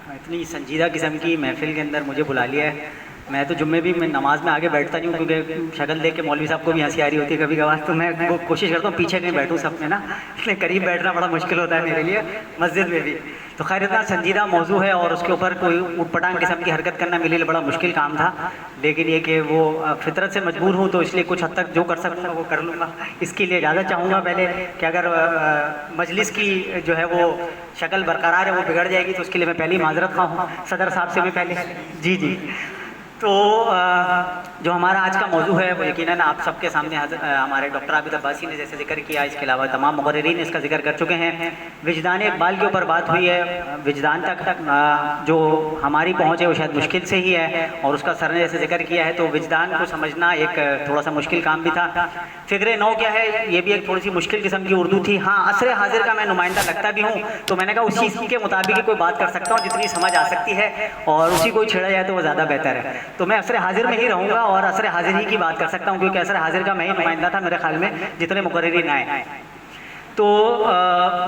इतनी संजीदा किस्म की महफिल के अंदर मुझे बुला लिया है। मैं तो जुम्मे भी मैं नमाज में आगे बैठता नहीं हूँ, क्योंकि शक्ल देख के मौलवी साहब को भी हंसी आ रही होती है कभी कभार, तो मैं वो कोशिश करता हूँ पीछे कहीं बैठूँ सब में ना, इसलिए करीब बैठना बड़ा मुश्किल होता है मेरे लिए मस्जिद में भी। तो खैर इतना संजीदा मौजू है और उसके ऊपर कोई उटपटांग किस्म की हरकत करना मेरे लिए बड़ा मुश्किल काम था, लेकिन ये कि वो फितरत से मजबूर हूँ तो इसलिए कुछ हद तक जो कर सकूँगा वो कर लूँगा। इसके लिए इजाज़त चाहूँगा पहले कि अगर मजलिस की जो है वो शक्ल बरकरार है वो बिगड़ जाएगी तो उसके लिए मैं पहले ही माजरत खा हूँ सदर साहब से मैं पहले। जी जी। तो जो हमारा आज का मौजू है वो यकीनन आप सबके सामने हमारे डॉक्टर आबिद अब्बासी ने जैसे जिक्र किया, इसके अलावा तमाम मुक़र्रिरीन इसका जिक्र कर चुके हैं। विजदान इक़बाल के ऊपर बात हुई है। विजदान तक जो हमारी पहुँच है वो शायद मुश्किल से ही है, और उसका सर ने जैसे जिक्र किया है तो विजदान को समझना एक थोड़ा सा मुश्किल काम भी था। फ़िक्र नौ क्या है ये भी एक थोड़ी सी मुश्किल किस्म की उर्दू थी। हाँ, असर हाजिर का मैं नुमाइंदा लगता भी हूँ, तो मैंने कहा उसी के मुताबिक ही कोई बात कर सकता हूँ जितनी समझ आ सकती है, और उसी को छेड़ा जाए तो वो ज़्यादा बेहतर है। तो मैं असर हाजिर में ही रहूँगा और असर हाजिर ही की बात कर सकता हूँ, क्योंकि असर हाजिर का मैं ही नुमाइंदा था मेरे ख्याल में जितने मुक़र्रिरीन आए। तो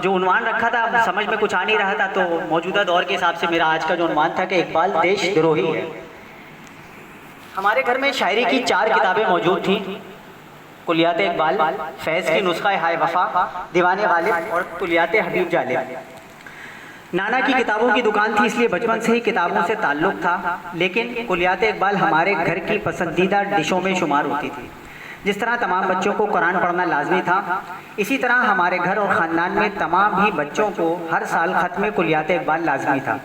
जो उन्वान रखा था समझ में कुछ आ नहीं रहा था, तो मौजूदा दौर के हिसाब से मेरा आज का जो उन्वान था कि इकबाल देशद्रोही है। हमारे घर में शायरी की 4 किताबें मौजूद थीं, कुलियात इकबाल, फैज़ की नुस्खा हाय वफ़ा, दीवाने गालिब और कुलियात हबीब जालिब। नाना की किताबों की दुकान थी, इसलिए बचपन से ही किताबों से ताल्लुक़ था, लेकिन कुलियात इकबाल हमारे घर की पसंदीदा डिशों में शुमार होती थी। जिस तरह तमाम बच्चों को कुरान पढ़ना लाजमी था, इसी तरह हमारे घर और ख़ानदान में तमाम ही बच्चों को हर साल ख़त्म कुलियात इकबाल लाजमी था,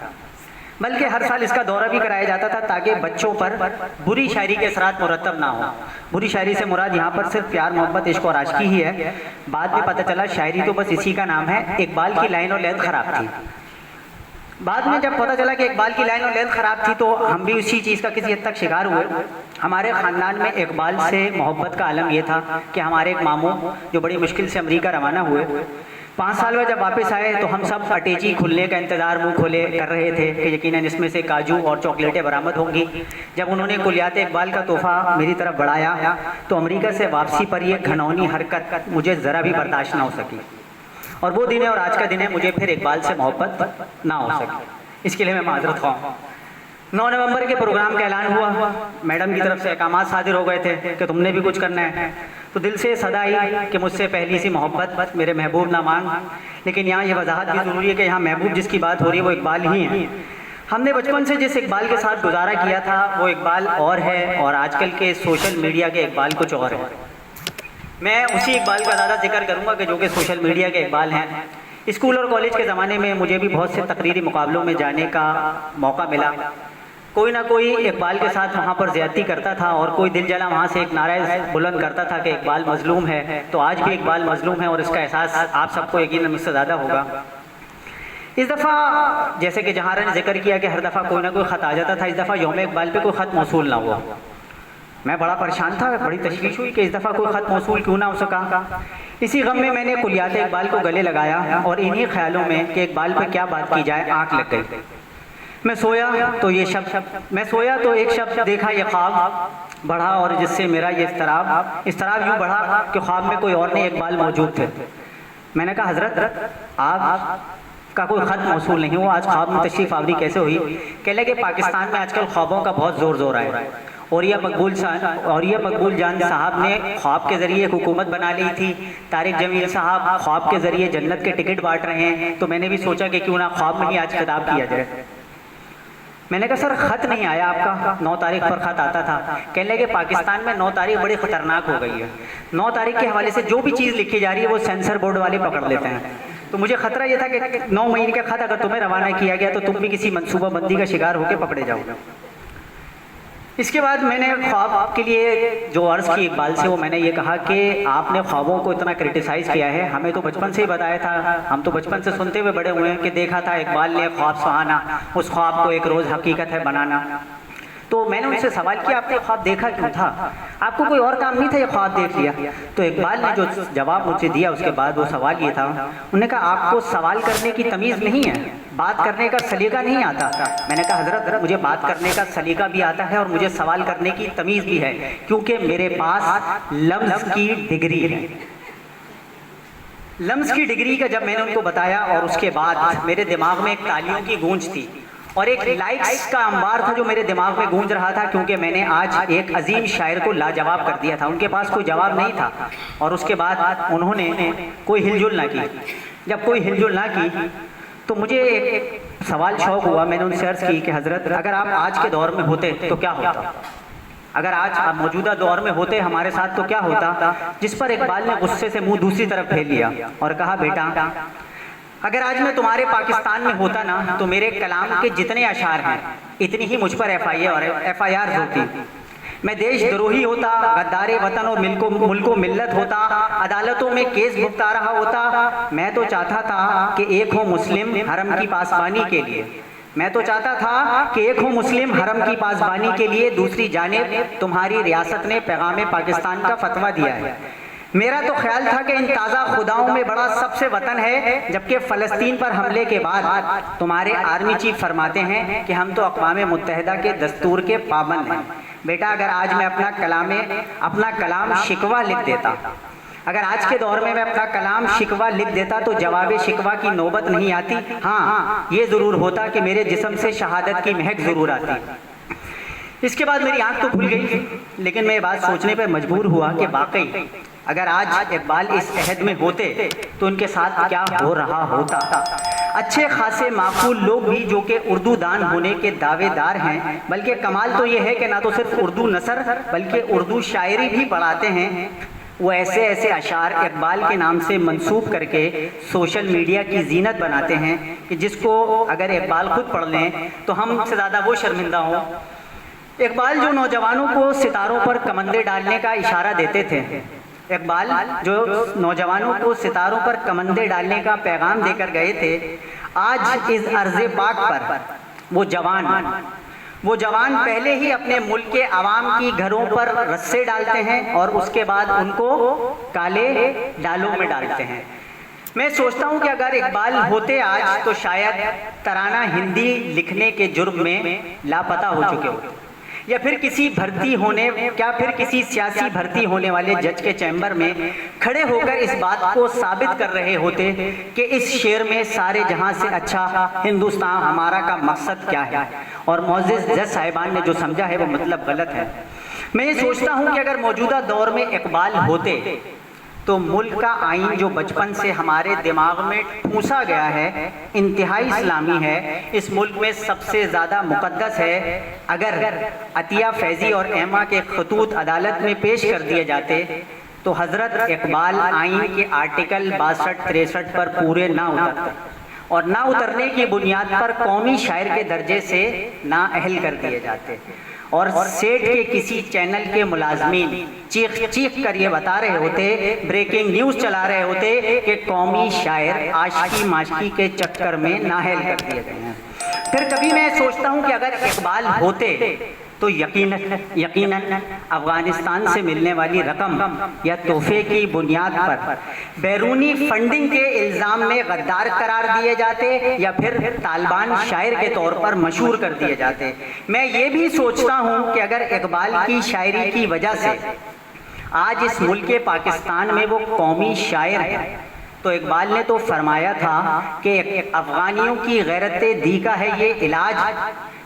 बल्कि हर साल इसका दौरा भी कराया जाता था ताकि बच्चों पर बुरी शायरी के असरात मुरतब ना हो। बुरी शायरी से मुराद यहाँ पर सिर्फ प्यार, मोहब्बत, इश्क और आशिकी ही है। बाद में पता चला शायरी तो बस इसी का नाम है। इकबाल की लाइन और लेंथ ख़राब थी। बाद में जब पता चला कि इकबाल की लाइन और लेंथ ख़राब थी तो हम भी उसी चीज़ का किसी हद तक शिकार हुए। हमारे ख़ानदान में इकबाल से मोहब्बत का आलम यह था कि हमारे एक मामू जो बड़ी मुश्किल से अमेरिका रवाना हुए, 5 साल में जब वापस आए तो हम सब अटैची खुलने का इंतज़ार मुँह खोले कर रहे थे कि यकीनन इसमें से काजू और चॉकलेटें बरामद होंगी। जब उन्होंने कुलियात इकबाल का तोहफ़ा मेरी तरफ बढ़ाया तो अमेरिका से वापसी पर यह घनौनी हरकत मुझे ज़रा भी बर्दाश्त ना हो सकी, और वो दिन है और आज का दिन है मुझे फिर इकबाल से मोहब्बत ना हो सके। इसके लिए मैं माजरत ख़्वाह हूँ। 9 नवंबर के प्रोग्राम का ऐलान हुआ, मैडम की तरफ से अहकामात सादिर हो गए थे कि तुमने भी कुछ करना है, तो दिल से सदा आई कि मुझसे पहली सी मोहब्बत मेरे महबूब ना मांग। लेकिन यहाँ ये वजाहत भी ज़रूरी है कि यहाँ महबूब जिसकी बात हो रही है वो इकबाल ही है। हमने बचपन से जिस इकबाल के साथ गुजारा किया था वो इकबाल और है, और आजकल के सोशल मीडिया के इकबाल कुछ और है। मैं उसी इकबाल का ज़्यादा जिक्र करूँगा कि जो कि सोशल मीडिया के इकबाल हैं। स्कूल और कॉलेज के ज़माने में मुझे भी बहुत से तकरीरी मुकाबलों में जाने का मौका मिला। कोई ना कोई इकबाल के साथ वहाँ पर ज़्यादती करता था, और कोई दिल जला वहाँ से एक नारा बुलंद करता था कि इकबाल मजलूम है। तो आज भी इकबाल मजलूम है और इसका एहसास आप सबको यकीनन मुझसे ज़्यादा होगा। इस दफ़ा जैसे कि जहाँ ने जिक्र किया कि हर दफ़ा कोई ना कोई ख़त आ जाता था, इस दफ़ा यौम इकबाल पे कोई ख़त मौसूल ना हुआ। मैं बड़ा परेशान था, बड़ी तशवीश हुई कि इस दफ़ा कोई ख़त मौसूल क्यों ना हो सका। इसी गम में मैंने कुलियात इकबाल को गले लगाया और इन्हीं ख्यालों में कि इकबाल पर क्या बात की जाए आँख लग गई। मैं सोया तो एक शब्द देखा, ये ख्वाब बढ़ा और जिससे मेरा ये इस्तराब यूँ बढ़ा कि ख्वाब में कोई और नहीं इकबाल मौजूद थे। मैंने कहा हज़रत आपका कोई ख़त मौसूल नहीं हुआ, आज ख्वाब में तशरीफ़ आवरी कैसे हुई? कह लगे पाकिस्तान में आजकल ख्वाबों का बहुत ज़ोर है। और यह मकबूल जान साहब ने ख्वाब के ज़रिए एक हुकूमत बना ली थी। तारिक जमील साहब ख्वाब के ज़रिए जन्नत के टिकट बांट रहे हैं। तो मैंने भी सोचा कि क्यों ना ख्वाब में ही आज खिताब किया जाए। मैंने कहा सर ख़त नहीं आया आपका, 9 तारीख पर ख़त आता था। कहने लगे पाकिस्तान में 9 तारीख बड़ी ख़तरनाक हो गई है। 9 तारीख के हवाले से जो भी चीज़ लिखी जा रही है वो सेंसर बोर्ड वाले पकड़ लेते हैं। तो मुझे ख़तरा ये था कि 9 महीने का ख़त अगर तुम्हें रवाना किया गया तो तुम भी किसी मनसूबाबंदी का शिकार होकर पकड़े जाओगे। इसके बाद मैंने ख्वाब के लिए जो अर्ज़ की इकबाल से वो मैंने ये कहा कि आपने ख्वाबों को इतना क्रिटिसाइज़ किया है, हमें तो बचपन से ही बताया था, हम तो बचपन से सुनते हुए बड़े हुए हैं कि देखा था इकबाल ने ख्वाब सुहाना, उस ख्वाब को एक रोज़ हकीकत है बनाना। तो मैंने उनसे सवाल किया आपने ख्वाब देखा क्यों था, आपको कोई और काम नहीं था, ये ख्वाब देख लिया? तो इकबाल ने जो जवाब मुझसे दिया उसके बाद वो सवाल ये था, उन्होंने कहा आपको सवाल करने की तमीज़ नहीं है, बात करने का सलीका नहीं आता। मैंने कहा हज़रत मुझे बात करने का सलीका भी आता है और मुझे सवाल करने की तमीज़ भी है, क्योंकि मेरे पास लफ्ज़ की डिग्री है। लफ्ज़ की डिग्री का जब मैंने उनको बताया और उसके बाद मेरे दिमाग में एक तालियों की गूंज थी और एक लाइक्स का अंबार था जो मेरे दिमाग में गूंज रहा था, क्योंकि मैंने आज एक अजीम शायर को लाजवाब कर दिया था। उनके पास कोई जवाब नहीं था और उसके बाद उन्होंने कोई हिलजुल ना की। जब कोई हिलजुल ना की तो मुझे एक सवाल शौक हुआ, मैंने उनसे अर्ज़ की कि हज़रत अगर आप आज के दौर में होते तो क्या होता, अगर आज आप मौजूदा दौर में होते हमारे साथ तो क्या होता। जिस पर इकबाल ने गुस्से से मुंह दूसरी तरफ फेर लिया और कहा, बेटा अगर आज मैं तुम्हारे पाकिस्तान में होता ना तो मेरे कलाम के जितने अशार हैं इतनी ही मुझ पर FIR होती। मैं देशद्रोही होता, गद्दारे वतन और मुल्को मिल्लत होता, अदालतों में केस भुगता रहा होता। मैं तो चाहता था कि एक हो मुस्लिम हरम की पासबानी के लिए, मैं तो चाहता था कि एक हो मुस्लिम हरम की पासबानी के लिए, दूसरी जानिब तुम्हारी रियासत ने पैगाम पाकिस्तान का फतवा दिया है। मेरा तो ख्याल था कि इन ताज़ा खुदाओं में बड़ा सबसे वतन है, जबकि फ़लस्तीन पर हमले के बाद तुम्हारे आर्मी चीफ फरमाते हैं कि हम तो अक़वाम मुत्तहिदा के दस्तूर के पाबंद हैं। बेटा अगर आज मैं अपना कलाम शिकवा लिख देता, अगर आज के दौर में मैं अपना कलाम शिकवा लिख देता तो जवाब शिकवा की नौबत नहीं आती। हाँ, ये ज़रूर होता कि मेरे जिस्म से शहादत की महक ज़रूर आती। इसके बाद मेरी आंख तो खुल गई, लेकिन मैं ये बात सोचने पर मजबूर हुआ कि वाकई अगर आज इकबाल इस अहद में होते तो उनके साथ क्या हो रहा होता। अच्छे खासे माकूल लोग भी जो कि उर्दू दान होने के दावेदार हैं, बल्कि कमाल तो ये है कि ना तो सिर्फ उर्दू नसर बल्कि उर्दू शायरी भी पढ़ाते हैं, वो ऐसे ऐसे अशार इकबाल के नाम से मंसूब करके सोशल मीडिया की जीनत बनाते हैं कि जिसको अगर इकबाल खुद पढ़ लें तो हमसे ज़्यादा वो शर्मिंदा हों। इकबाल जो नौजवानों को सितारों पर कमंदे डालने का इशारा देते थे, इकबाल जो नौजवानों को सितारों पर कमंदे डालने का पैगाम देकर गए थे, आज इस अर्ज़े पाक पर वो जवान पहले ही अपने मुल्क के आवाम की घरों पर रस्से डालते हैं और उसके बाद उनको काले डालों में डालते हैं। मैं सोचता हूँ कि अगर इकबाल होते आज तो शायद तराना हिंदी लिखने के जुर्म में लापता हो चुके होते, या फिर किसी सियासी भर्ती होने वाले जज के चैम्बर में खड़े होकर इस बात को साबित कर रहे होते कि इस शेर में सारे जहां से अच्छा हिंदुस्तान हमारा का मकसद क्या है, और मौजूद जज साहिबान ने जो समझा है वो मतलब गलत है। मैं ये सोचता हूं कि अगर मौजूदा दौर में इकबाल होते तो मुल्क का आइन जो बचपन से हमारे दिमाग में ठूंसा गया है, इंतहाई इस्लामी है, इस मुल्क में सबसे ज़्यादा मुक़द्दस है, अगर अतिया फैज़ी और एमा के खतूत अदालत में पेश कर दिए जाते तो हज़रत इकबाल आइन के आर्टिकल 62-63 पर पूरे ना उतरते और ना उतरने की बुनियाद पर कौमी शायर के दर्जे से नाअहल कर दिए जाते, और सेठ के किसी चैनल के मुलाजमीन चीख कर ये बता रहे होते, ब्रेकिंग न्यूज़ चला रहे होते कि कौमी शायर आशिकी माशिकी के चक्कर में नाअहल कर दिए गए हैं। फिर कभी मैं सोचता हूँ कि अगर इकबाल होते तो यकीनन अफ़गानिस्तान से मिलने वाली रकम या तोहफे की बुनियाद पर बैरूनी फंडिंग के इल्ज़ाम में गद्दार करार दिए जाते या फिर तालिबान शायर के तौर पर मशहूर कर दिए जाते। मैं ये भी सोचता हूँ कि अगर इकबाल की शायरी की वजह से आज इस मुल्क पाकिस्तान में वो कौमी शायर है, तो इकबाल ने तो फरमाया था कि अफ़गानियों की गैरत दी का है ये इलाज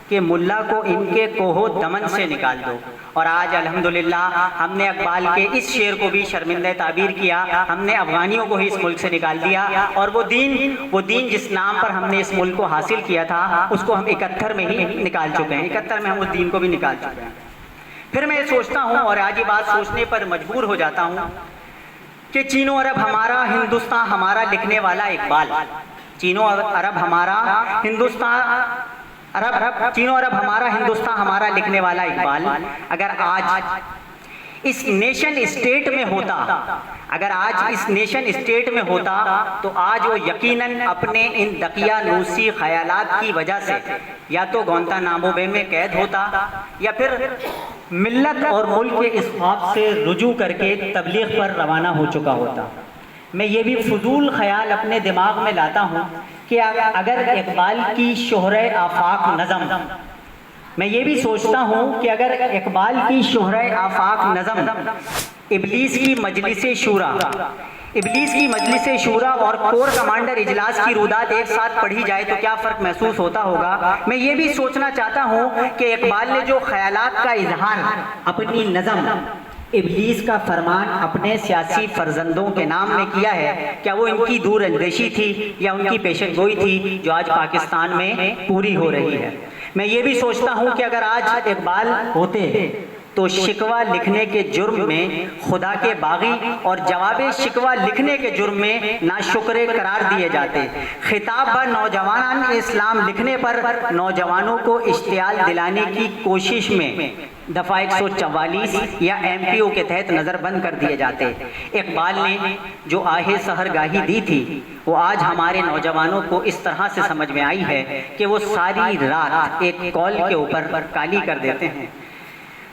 कि मुल्ला को इनके कोहो दमन से निकाल दो। और आज अल्हम्दुलिल्लाह हमने इकबाल के इस शेर को भी शर्मिंदा ताबीर किया, हमने अफ़गानियों को ही इस मुल्क से निकाल दिया, और वो दीन जिस नाम पर हमने इस मुल्क को हासिल किया था उसको हम 71 में ही निकाल चुके हैं, 71 में हम उस दीन को भी निकाल चुके हैं। फिर मैं सोचता हूँ और आज ये बात सोचने पर मजबूर हो जाता हूँ कि चीनो अरब हमारा हिंदुस्तान हमारा लिखने वाला इकबाल, चीनो अरब हमारा हमारा लिखने वाला इकबाल अगर आज इस नेशन स्टेट में होता, तो आज वो यकीनन अपने इन दकियानूसी ख्यालात की वजह से या तो गुआंतानामो बे में कैद होता या फिर मिल्लत और मुल्क के इस ख्वाब से रुजू करके तबलीग पर रवाना हो चुका होता। मैं ये भी फजूल ख्याल अपने दिमाग में लाता हूँ कि अगर इकबाल की शोहरे आफाक नज़म, मैं ये भी सोचता हूँ कि अगर इकबाल की शोहरे आफाक नज़म इबलीस की मजलिस शूरा इबलीस की मजलिस शूरा और कोर कमांडर इजलास की रुदात एक साथ पढ़ी जाए तो क्या फ़र्क महसूस होता होगा। मैं ये भी सोचना चाहता हूँ कि इकबाल ने जो ख्यालात का इजहार अपनी नज़म इबलीस का फरमान अपने सियासी फर्जंदों के नाम में किया है, क्या वो इनकी दूर अंदेशी थी या उनकी पेशेनगोई थी जो आज पाकिस्तान में पूरी हो रही है। मैं ये भी सोचता हूँ कि अगर आज इकबाल होते तो शिकवा लिखने के जुर्म में खुदा के बागी और जवाब शिकवा लिखने के जुर्म में नाशुक्रे करार दिए जाते। खिताब ब नौजवान इस्लाम लिखने पर नौजवानों को इश्तियाल दिलाने की कोशिश में दफ़ा 144 या MPO के तहत नज़रबंद कर दिए जाते। इकबाल ने जो आहे सहरगाही दी थी वो आज हमारे नौजवानों को इस तरह से समझ में आई है कि वो सारी रात एक कॉल के ऊपर काली कर देते हैं।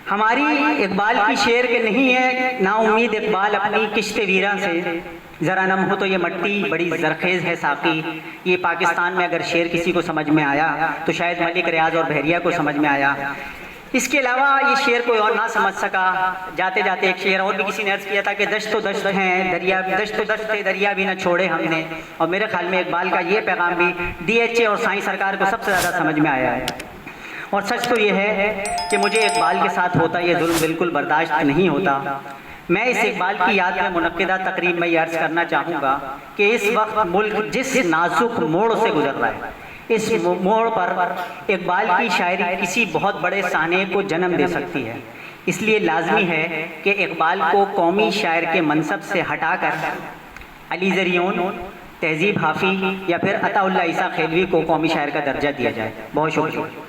हमारी इकबाल की शेर के नहीं है ना उम्मीद इकबाल अपनी किश्ते वीरा से, ज़रा नम हो तो ये मट्टी बड़ी जरखेज़ है साकी। ये पाकिस्तान में अगर शेर किसी को समझ में आया तो शायद मलिक रियाज और बहरिया को समझ में आया। इसके अलावा ये शेर कोई और ना समझ सका। जाते जाते एक शेर और भी किसी ने अर्ज़ किया था कि दश्त तो दश्त हैं दरिया, दश्त तो दश्त है दरिया भी न छोड़े हमने। और मेरे ख्याल में इकबाल का ये पैगाम भी DHA और साईं सरकार को सबसे ज़्यादा समझ में आया है। और सच तो ये है कि मुझे इकबाल के साथ होता ये जुल्म बिल्कुल बर्दाश्त नहीं होता। मैं इस इकबाल की याद में मुनक्किदा तकरीब में ये अर्ज़ करना चाहूँगा कि इस वक्त मुल्क जिस नाजुक मोड़ से गुजर रहा है, इस मोड़ पर इकबाल की शायरी किसी बहुत बड़े साने को जन्म दे सकती है। इसलिए लाजमी है कि इकबाल को कौमी शायर के मनसब से हटाकर अली ज़रियोन, तहजीब हाफ़ी या फिर अताउल्लाह ईसा खेलवी को कौमी शायर का दर्जा दिया जाए। बहुत शुक्रिया।